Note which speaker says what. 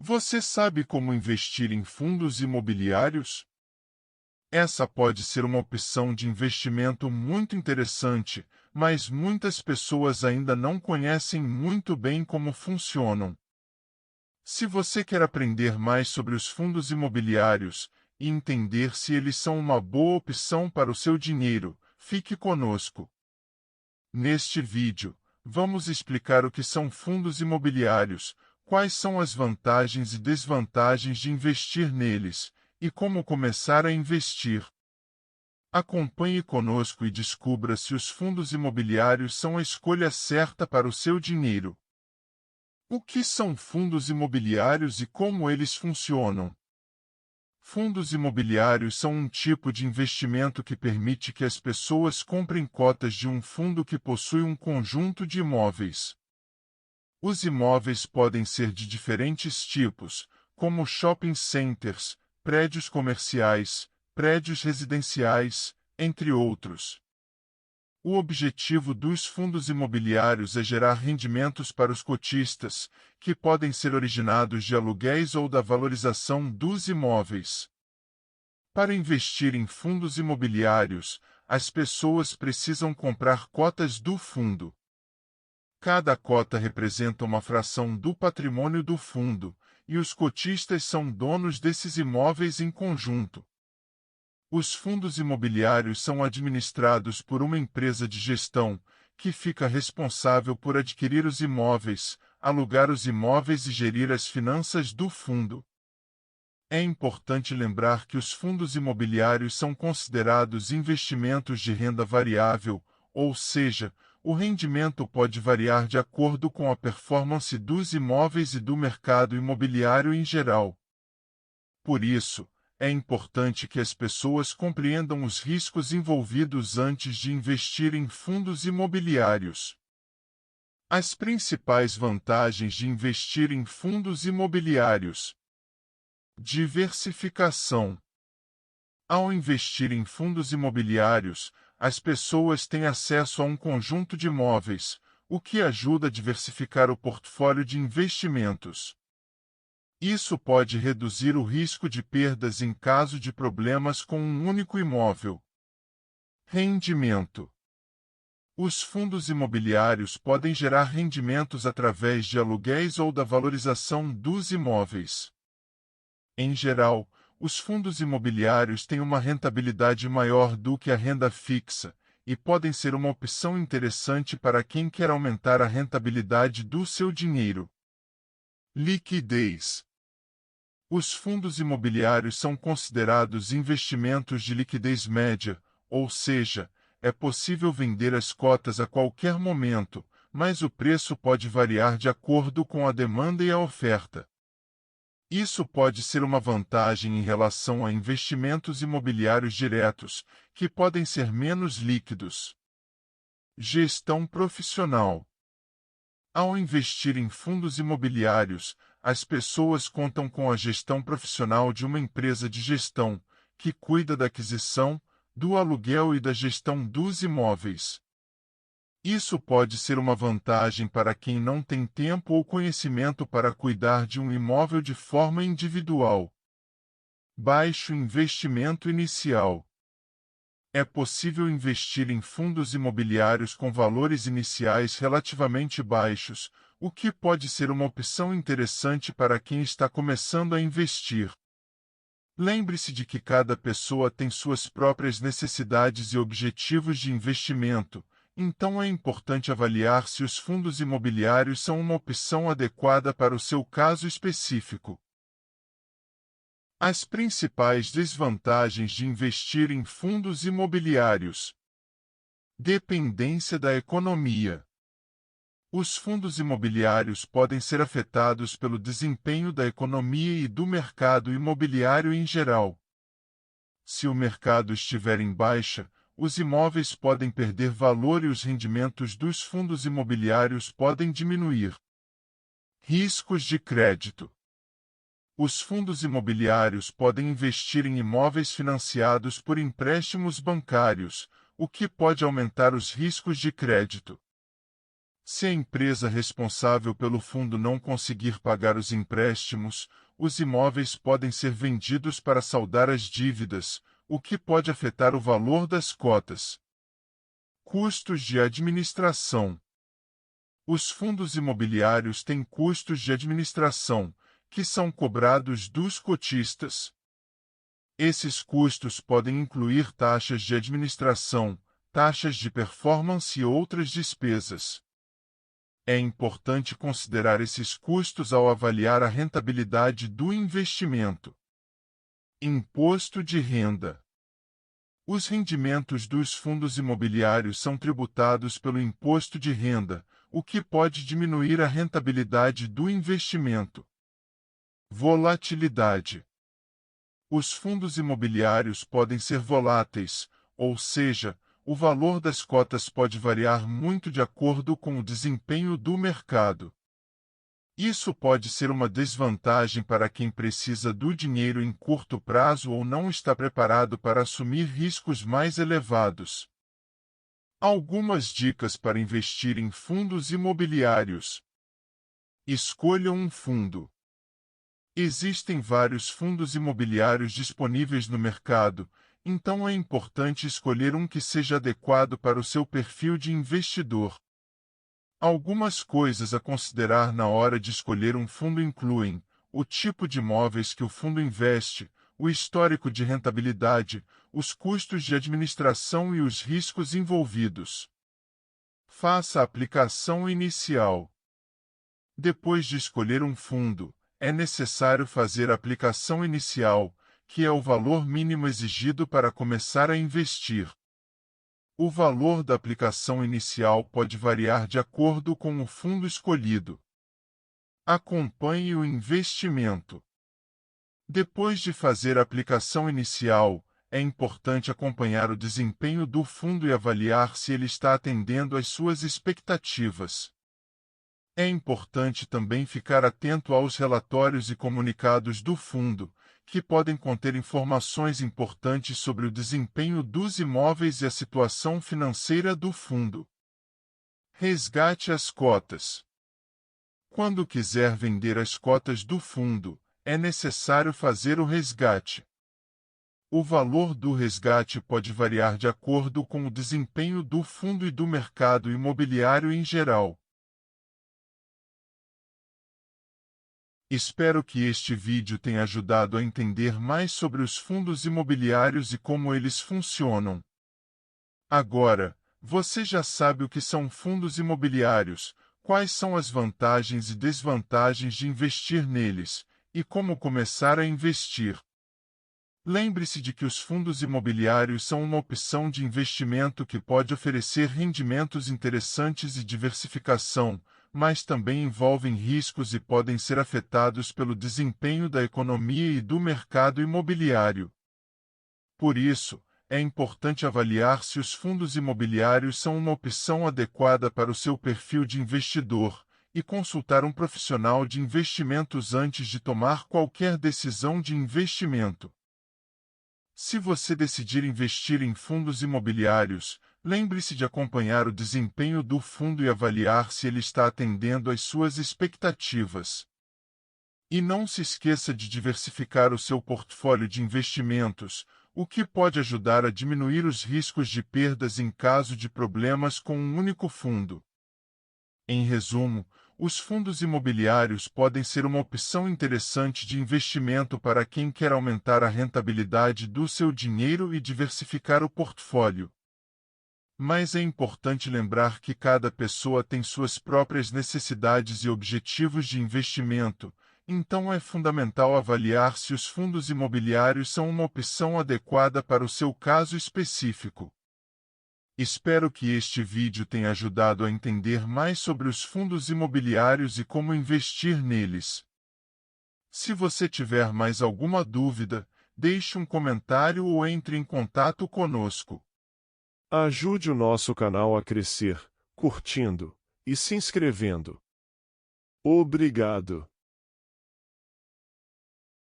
Speaker 1: Você sabe como investir em fundos imobiliários? Essa pode ser uma opção de investimento muito interessante, mas muitas pessoas ainda não conhecem muito bem como funcionam. Se você quer aprender mais sobre os fundos imobiliários e entender se eles são uma boa opção para o seu dinheiro, fique conosco. Neste vídeo, vamos explicar o que são fundos imobiliários, quais são as vantagens e desvantagens de investir neles, e como começar a investir. Acompanhe conosco e descubra se os fundos imobiliários são a escolha certa para o seu dinheiro. O que são fundos imobiliários e como eles funcionam? Fundos imobiliários são um tipo de investimento que permite que as pessoas comprem cotas de um fundo que possui um conjunto de imóveis. Os imóveis podem ser de diferentes tipos, como shopping centers, prédios comerciais, prédios residenciais, entre outros. O objetivo dos fundos imobiliários é gerar rendimentos para os cotistas, que podem ser originados de aluguéis ou da valorização dos imóveis. Para investir em fundos imobiliários, as pessoas precisam comprar cotas do fundo. Cada cota representa uma fração do patrimônio do fundo, e os cotistas são donos desses imóveis em conjunto. Os fundos imobiliários são administrados por uma empresa de gestão, que fica responsável por adquirir os imóveis, alugar os imóveis e gerir as finanças do fundo. É importante lembrar que os fundos imobiliários são considerados investimentos de renda variável, ou seja, o rendimento pode variar de acordo com a performance dos imóveis e do mercado imobiliário em geral. Por isso, é importante que as pessoas compreendam os riscos envolvidos antes de investir em fundos imobiliários. As principais vantagens de investir em fundos imobiliários. Diversificação. Ao investir em fundos imobiliários, as pessoas têm acesso a um conjunto de imóveis, o que ajuda a diversificar o portfólio de investimentos. Isso pode reduzir o risco de perdas em caso de problemas com um único imóvel. Rendimento. Os fundos imobiliários podem gerar rendimentos através de aluguéis ou da valorização dos imóveis. Em geral, os fundos imobiliários têm uma rentabilidade maior do que a renda fixa, e podem ser uma opção interessante para quem quer aumentar a rentabilidade do seu dinheiro. Liquidez. Os fundos imobiliários são considerados investimentos de liquidez média, ou seja, é possível vender as cotas a qualquer momento, mas o preço pode variar de acordo com a demanda e a oferta. Isso pode ser uma vantagem em relação a investimentos imobiliários diretos, que podem ser menos líquidos. Gestão profissional. Ao investir em fundos imobiliários, as pessoas contam com a gestão profissional de uma empresa de gestão, que cuida da aquisição, do aluguel e da gestão dos imóveis. Isso pode ser uma vantagem para quem não tem tempo ou conhecimento para cuidar de um imóvel de forma individual. Baixo investimento inicial. É possível investir em fundos imobiliários com valores iniciais relativamente baixos, o que pode ser uma opção interessante para quem está começando a investir. Lembre-se de que cada pessoa tem suas próprias necessidades e objetivos de investimento, então é importante avaliar se os fundos imobiliários são uma opção adequada para o seu caso específico. As principais desvantagens de investir em fundos imobiliários. Dependência da economia. Os fundos imobiliários podem ser afetados pelo desempenho da economia e do mercado imobiliário em geral. Se o mercado estiver em baixa, os imóveis podem perder valor e os rendimentos dos fundos imobiliários podem diminuir. Riscos de crédito. Os fundos imobiliários podem investir em imóveis financiados por empréstimos bancários, o que pode aumentar os riscos de crédito. Se a empresa responsável pelo fundo não conseguir pagar os empréstimos, os imóveis podem ser vendidos para saldar as dívidas, o que pode afetar o valor das cotas. Custos de administração. Os fundos imobiliários têm custos de administração, que são cobrados dos cotistas. Esses custos podem incluir taxas de administração, taxas de performance e outras despesas. É importante considerar esses custos ao avaliar a rentabilidade do investimento. Imposto de renda. Os rendimentos dos fundos imobiliários são tributados pelo imposto de renda, o que pode diminuir a rentabilidade do investimento. Volatilidade. Os fundos imobiliários podem ser voláteis, ou seja, o valor das cotas pode variar muito de acordo com o desempenho do mercado. Isso pode ser uma desvantagem para quem precisa do dinheiro em curto prazo ou não está preparado para assumir riscos mais elevados. Algumas dicas para investir em fundos imobiliários. Escolha um fundo. Existem vários fundos imobiliários disponíveis no mercado, então é importante escolher um que seja adequado para o seu perfil de investidor. Algumas coisas a considerar na hora de escolher um fundo incluem o tipo de imóveis que o fundo investe, o histórico de rentabilidade, os custos de administração e os riscos envolvidos. Faça a aplicação inicial. Depois de escolher um fundo, é necessário fazer a aplicação inicial, que é o valor mínimo exigido para começar a investir. O valor da aplicação inicial pode variar de acordo com o fundo escolhido. Acompanhe o investimento. Depois de fazer a aplicação inicial, é importante acompanhar o desempenho do fundo e avaliar se ele está atendendo às suas expectativas. É importante também ficar atento aos relatórios e comunicados do fundo, que podem conter informações importantes sobre o desempenho dos imóveis e a situação financeira do fundo. Resgate as cotas. Quando quiser vender as cotas do fundo, é necessário fazer o resgate. O valor do resgate pode variar de acordo com o desempenho do fundo e do mercado imobiliário em geral. Espero que este vídeo tenha ajudado a entender mais sobre os fundos imobiliários e como eles funcionam. Agora, você já sabe o que são fundos imobiliários, quais são as vantagens e desvantagens de investir neles, e como começar a investir. Lembre-se de que os fundos imobiliários são uma opção de investimento que pode oferecer rendimentos interessantes e diversificação, mas também envolvem riscos e podem ser afetados pelo desempenho da economia e do mercado imobiliário. Por isso, é importante avaliar se os fundos imobiliários são uma opção adequada para o seu perfil de investidor, e consultar um profissional de investimentos antes de tomar qualquer decisão de investimento. Se você decidir investir em fundos imobiliários, lembre-se de acompanhar o desempenho do fundo e avaliar se ele está atendendo às suas expectativas. E não se esqueça de diversificar o seu portfólio de investimentos, o que pode ajudar a diminuir os riscos de perdas em caso de problemas com um único fundo. Em resumo, os fundos imobiliários podem ser uma opção interessante de investimento para quem quer aumentar a rentabilidade do seu dinheiro e diversificar o portfólio. Mas é importante lembrar que cada pessoa tem suas próprias necessidades e objetivos de investimento, então é fundamental avaliar se os fundos imobiliários são uma opção adequada para o seu caso específico. Espero que este vídeo tenha ajudado a entender mais sobre os fundos imobiliários e como investir neles. Se você tiver mais alguma dúvida, deixe um comentário ou entre em contato conosco.
Speaker 2: Ajude o nosso canal a crescer, curtindo e se inscrevendo. Obrigado.